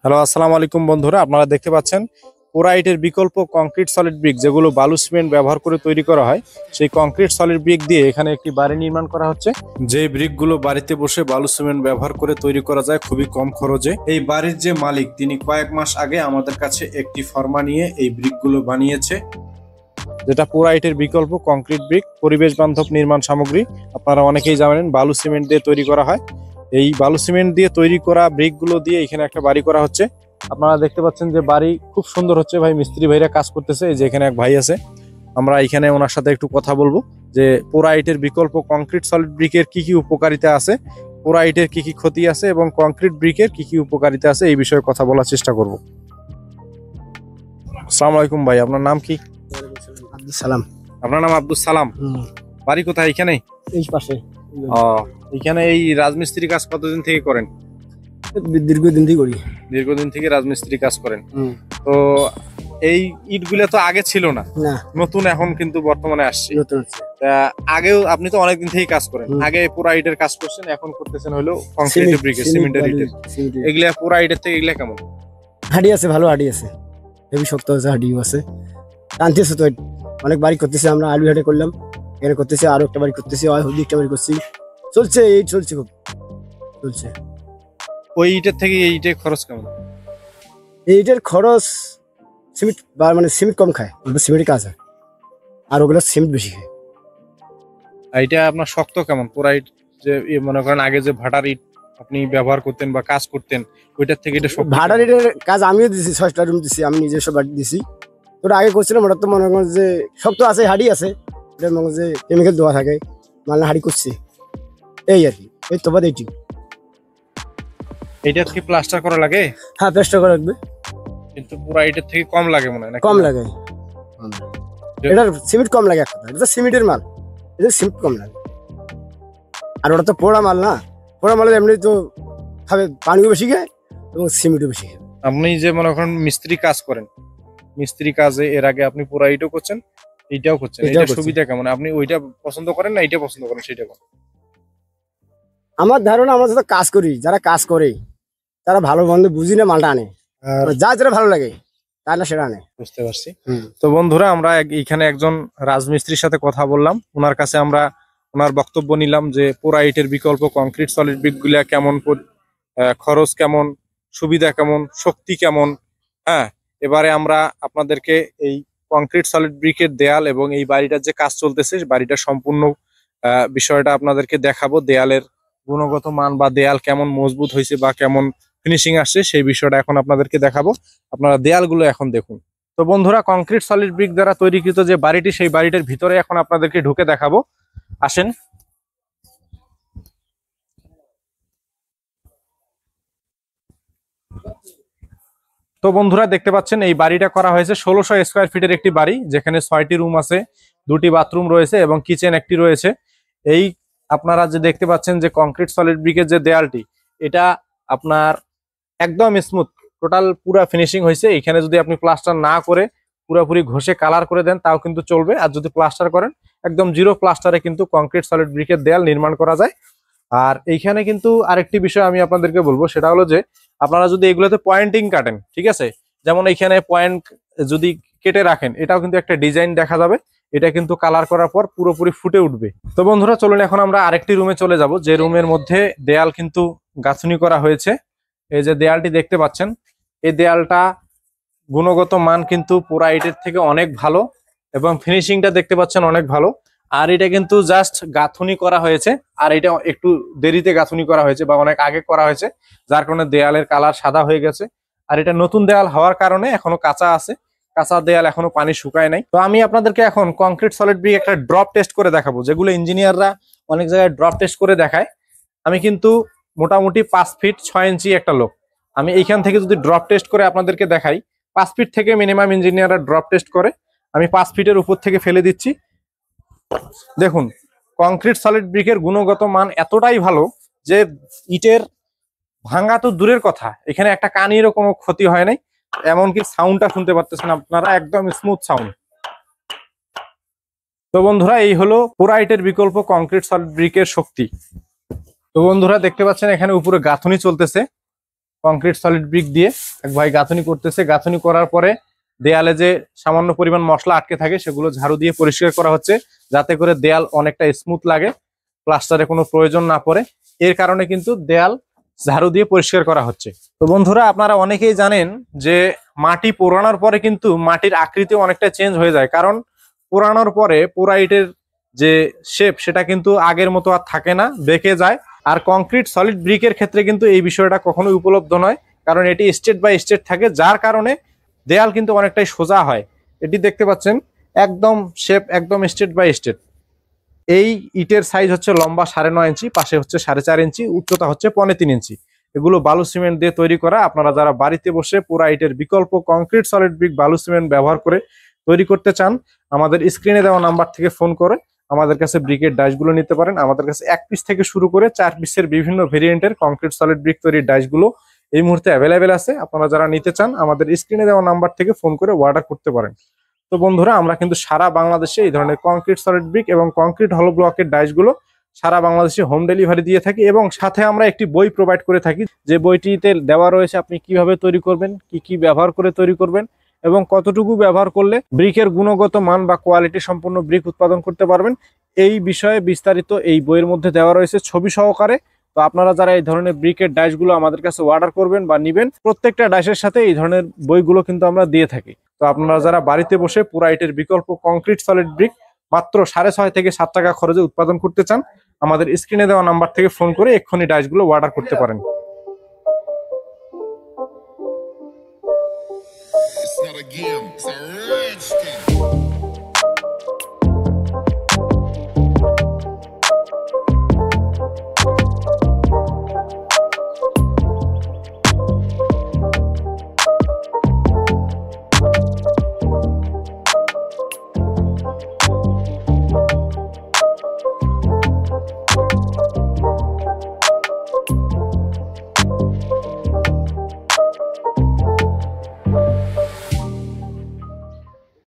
Hello, আসসালামু আলাইকুম বন্ধুরা। আপনারা দেখতে পাচ্ছেন পোরাইটের বিকল্প কংক্রিট সলিড ব্রিক, যেগুলো বালু সিমেন্ট ব্যবহার করে তৈরি করা হয়। সেই কংক্রিট সলিড ব্রিক দিয়ে এখানে একটি বাড়ি নির্মাণ করা হচ্ছে। যে ব্রিকগুলো বাড়িতে বসে বালু সিমেন্ট ব্যবহার করে তৈরি করা যায় খুবই কম খরচে। এই বাড়ির যে মালিক, তিনি কয়েক মাস আগে আমাদের কাছে একটি ফর্মা নিয়ে এই ব্রিকগুলো বানিয়েছে, যেটা পোরাইটের বিকল্প কংক্রিট ব্রিক, পরিবেশ বান্ধব নির্মাণ সামগ্রী। আপনারা অনেকেই জানেন বালু সিমেন্ট দিয়ে তৈরি করা হয়। এই বালু সিমেন্ট দিয়ে তৈরি করা ব্রিকগুলো দিয়ে এখানে একটা বাড়ি করা হচ্ছে। আপনারা দেখতে পাচ্ছেন যে বাড়ি খুব সুন্দর হচ্ছে। ভাই মিস্ত্রি ভাইরা কাজ করতেছে। এই যে এখানে এক ভাই আছে, আমরা এখানে ওনার সাথে একটু কথা বলবো যে পোরাইটের বিকল্প কংক্রিট সলিড ব্রিকের কি কি উপকারিতা আছে, পোরাইটের কি কি ক্ষতি আছে এবং কংক্রিট ব্রিকের কি কি উপকারিতা আছে, এই বিষয়ে কথা বলার চেষ্টা করব। আসসালামু আলাইকুম ভাই, আপনার নাম কি? আব্দুল সালাম। আপনার নাম আব্দুল সালাম। বাড়ি কোথায়? এখানে? এই পাশে। এখানে এই রাজমিস্ত্রি কাজ কতদিন থেকে করেন? দীর্ঘদিন থেকে করি। দীর্ঘদিন থেকে রাজমিস্ত্রি কাজ করেন। তো এই ইটগুলা তো আগে ছিল না, নতুন এখন কিন্তু বর্তমানে আসছে। আগেও আপনি তো অনেকদিন থেকে কাজ করেন। আগে পুরা ইটের কাজ করছেন, এখন করতেছেন হলো কংক্রিট ব্রিকের, সিমেন্টের ইটের। এগুলা পুরা ইটের থেকে এগুলা কেমন? হাডি আছে, ভালো হাডি আছে, হেভি শক্ত আছে, হাডিও আছে, টানতে আছে। তো অনেক বাড়ি করতেছে, আমরা আলু হাটে করলাম, এখানে করতেছে, আরো একটা বাড়ি করতেছি, একটা বাড়ি করছি, চলছে, এই চলছে, খুব চলছে। ওই ইটের থেকে এই ইটের খরচ কেমন? এই ইটের খরচ সিমেন্ট, মানে সিমেন্ট কম খায়, সিমেন্টের কাজ হয়, আর ওগুলো সিমেন্ট বেশি খায়। এইটা আপনার শক্ত কেমন? পুরা ইট যে মনে করেন আগে যে ভাটার ইট আপনি ব্যবহার করতেন বা কাজ করতেন, ওইটার থেকে এটা শক্ত? ভাটার ইটের কাজ আমিও দিছি, 6টা রুম দিছি, আমি নিজস্ব বাড়ি দিছি। ওটা আগে করছিলাম, ওটা তো মনে করেন যে শক্ত আছে, হাডি আছে, ওটা মনে যে কেমিক্যাল দেওয়া থাকে, মানে হাডি করছি, এই আর কি। এই তো বাদ এইটি। এইটা কি প্লাস্টার করা লাগে? হ্যাঁ, প্লাস্টার করা লাগবে, কিন্তু পুরা ইটের থেকে কম লাগে মনে হয়। কম লাগে, এটার সিমেন্ট কম লাগে। একটা এটা সিমেন্টের মাল, এটা সিমেন্ট কম লাগে। আর ওটা তো পোড়া মাল না, পোড়া মালের এমনি তো খাবে, পানিও বেশি খায় এবং সিমেন্টও বেশি খায়। আপনি যে মনে করেন মিস্ত্রি কাজ করেন, মিস্ত্রি কাজে এর আগে আপনি পুরা ইটও করছেন, এইটাও করছেন, এটা সুবিধা কেমন? আপনি ওইটা পছন্দ করেন না এইটা পছন্দ করেন, সেটা বলেন। আমার ধারণা, আমরা যারা কাজ করি, যারা কাজ করে তারা ভালো মন্দ বুঝি না, মালটা আনে, যা যেটা ভালো লাগে তাহলে সেটা আনে। বুঝতে পারছি। তো বন্ধুরা, আমরা এখানে একজন রাজমিস্ত্রির সাথে কথা বললাম, ওনার কাছে আমরা ওনার বক্তব্য নিলাম যে পোরা ইটের বিকল্প কংক্রিট সলিড ব্রিক গুলা কেমন, খরচ কেমন, সুবিধা কেমন, শক্তি কেমন। হ্যাঁ, এবারে আমরা আপনাদেরকে এই কংক্রিট সলিড ব্রিকের দেয়াল এবং এই বাড়িটার যে কাজ চলতেছে, বাড়িটার সম্পূর্ণ বিষয়টা আপনাদেরকে দেখাবো। দেয়ালের গুণগত মান বা দেয়াল কেমন মজবুত হয়েছে বা কেমন ফিনিশিং আসছে, সেই বিষয়টা এখন আপনাদেরকে দেখাবো। আপনারা দেয়ালগুলো এখন দেখুন। তো বন্ধুরা, কংক্রিট সলিড ব্রিক দ্বারা তৈরিকৃত যে বাড়িটি, সেই বাড়িটার ভিতরে এখন আপনাদেরকে ঢুকে দেখাবো। আসেন। তো বন্ধুরা, দেখতে পাচ্ছেন এই বাড়িটা করা হয়েছে 1600 স্কোয়ার ফিটের একটি বাড়ি, যেখানে 6টি রুম আছে, 2টি বাথরুম রয়েছে এবং কিচেন একটি রয়েছে। এই আপনারা যে দেখতে পাচ্ছেন যে কংক্রিট সলিড ব্রিকের যে দেয়ালটি, এটা আপনার একদম স্মুথ, টোটাল পুরা ফিনিশিং হয়েছে। এখানে যদি আপনি প্লাস্টার না করে পুরোপুরি ঘষে কালার করে দেন তাও কিন্তু চলবে, আর যদি প্লাস্টার করেন একদম জিরো প্লাস্টারে কিন্তু কংক্রিট সলিড ব্রিকের দেয়াল নির্মাণ করা যায়। আর এইখানে কিন্তু আরেকটি বিষয় আমি আপনাদেরকে বলবো, সেটা হলো যে আপনারা যদি এগুলোতে পয়েন্টিং কাটেন, ঠিক আছে, যেমন এইখানে পয়েন্ট যদি কেটে রাখেন, এটাও কিন্তু একটা ডিজাইন দেখা যাবে, এটা কিন্তু কালার করার পর পুরোপুরি ফুটে উঠবে। তো বন্ধুরা চলুন এখন আমরা আরেকটি রুমে চলে যাব, যে রুমের মধ্যে দেয়াল কিন্তু গাঁথনি করা হয়েছে। এই যে দেয়ালটি দেখতে পাচ্ছেন, এই দেয়ালটা গুণগত মান কিন্তু পুরা ইটের থেকে অনেক ভালো এবং ফিনিশিংটা দেখতে পাচ্ছেন অনেক ভালো। আর এটা কিন্তু জাস্ট গাঁথনি করা হয়েছে, আর এটা একটু দেরিতে গাঁথনি করা হয়েছে বা অনেক আগে করা হয়েছে, যার কারণে দেয়ালের কালার সাদা হয়ে গেছে। আর এটা নতুন দেয়াল হওয়ার কারণে এখনো কাঁচা আছে, কাঁচা দেয়াল এখনো পানি শুকায় নাই। তো আমি আপনাদেরকে এখন কংক্রিট সলিড ব্রিক একটা ড্রপ টেস্ট করে দেখাবো, যেগুলো ইঞ্জিনিয়াররা অনেক জায়গায় ড্রপ টেস্ট করে দেখায়। আমি কিন্তু মোটামুটি 5 ফিট 6 ইঞ্চি একটা লোক, আমি এইখান থেকে যদি ড্রপ টেস্ট করে আপনাদেরকে দেখাই, 5 ফিট থেকে মিনিমাম ইঞ্জিনিয়াররা ড্রপ টেস্ট করে, আমি 5 ফিটের উপর থেকে ফেলে দিচ্ছি। দেখুন, কংক্রিট সলিড ব্রিকের গুণগত মান এতটাই ভালো যে ইটের ভাঙা তো দূরের কথা, এখানে একটা কানিরও কোনো ক্ষতি হয় নাই, এমনকি সাউন্ডটা শুনতে পারতেছেন আপনারা, একদম স্মুথ সাউন্ড। তো বন্ধুরা, এই হলো পুরা ইটের বিকল্প কংক্রিট সলিড ব্রিকের শক্তি। তো বন্ধুরা দেখতে পাচ্ছেন এখানে উপরে গাঁথনি চলতেছে, কংক্রিট সলিড ব্রিক দিয়ে এক ভাই গাঁথনি করতেছে। গাঁথনি করার পরে দেয়ালে যে সামান্য পরিমাণ মশলা আটকে থাকে সেগুলো ঝাড়ু দিয়ে পরিষ্কার করা হচ্ছে, যাতে করে দেয়াল অনেকটা স্মুথ লাগে, প্লাস্টারে কোনো প্রয়োজন না পড়ে। এর কারণে কিন্তু দেয়াল ঝাড়ু দিয়ে পরিষ্কার করা হচ্ছে। তো বন্ধুরা, আপনারা অনেকেই জানেন যে মাটি পোড়ানোর পরে কিন্তু মাটির আকৃতি অনেকটা চেঞ্জ হয়ে যায়, কারণ পোড়ানোর পরে পোড়া ইটের যে শেপ সেটা কিন্তু আগের মতো আর থাকে না, বেঁকে যায়। আর কংক্রিট সলিড ব্রিকের ক্ষেত্রে কিন্তু এই বিষয়টা কখনোই উপলব্ধ নয়, কারণ এটি স্টেট বাই স্টেট থাকে, যার কারণে দেয়াল কিন্তু অনেকটাই সোজা হয়। এটি দেখতে পাচ্ছেন একদম শেপ একদম স্টেট বাই স্টেট। এই ইটের সাইজ হচ্ছে লম্বা 9.5 ইঞ্চি, পাশে হচ্ছে 4.5 ইঞ্চি, উচ্চতা হচ্ছে 3.25 ইঞ্চি। এগুলো বালু সিমেন্ট দিয়ে তৈরি করা। আপনারা যারা বাড়িতে বসে পুরা ইটের বিকল্প কংক্রিট সলিড ব্রিক বালু সিমেন্ট ব্যবহার করে তৈরি করতে চান, আমাদের স্ক্রিনে দেওয়া নাম্বার থেকে ফোন করে আমাদের কাছে ব্রিকের ডাইসগুলো নিতে পারেন। আমাদের কাছে 1 পিস থেকে শুরু করে 4 পিসের বিভিন্ন ভেরিয়েন্টের কংক্রিট সলিড ব্রিক তৈরির ডাইসগুলো এই মুহূর্তে অ্যাভেলেবেল আছে। আপনারা যারা নিতে চান আমাদের স্ক্রিনে দেওয়া নাম্বার থেকে ফোন করে অর্ডার করতে পারেন। তো বন্ধুরা, আমরা কিন্তু সারা বাংলাদেশে এই ধরনের কংক্রিট সলিড ব্রিক এবং কংক্রিট হলো ব্লকের ডাইসগুলো সারা বাংলাদেশে হোম ডেলিভারি দিয়ে থাকি, এবং সাথে আমরা একটি বই প্রোভাইড করে থাকি, যে বইটিতে দেওয়া রয়েছে আপনি কিভাবে তৈরি করবেন, কি কি ব্যবহার করে তৈরি করবেন এবং কতটুকু ব্যবহার করলে ব্রিকের গুণগত মান বা কোয়ালিটি সম্পূর্ণ ব্রিক উৎপাদন করতে পারবেন। এই বিষয়ে বিস্তারিত এই বইয়ের মধ্যে দেওয়া রয়েছে ছবি সহকারে। তো আপনারা যারা এই ধরনের ব্রিকের ডাইসগুলো আমাদের কাছে অর্ডার করবেন বা নিবেন, প্রত্যেকটা ডাইসের সাথে এই ধরনের বইগুলো কিন্তু আমরা দিয়ে থাকি। তো আপনারা যারা বাড়িতে বসে পুরা ইটের বিকল্প কংক্রিট সলিড ব্রিক মাত্র 6.5 থেকে 7 টাকা খরচে উৎপাদন করতে চান, আমাদের স্ক্রিনে দেওয়া নাম্বার থেকে ফোন করে এক্ষুনি ডাইসগুলো অর্ডার করতে পারেন। It's not a game, it's a rich thing.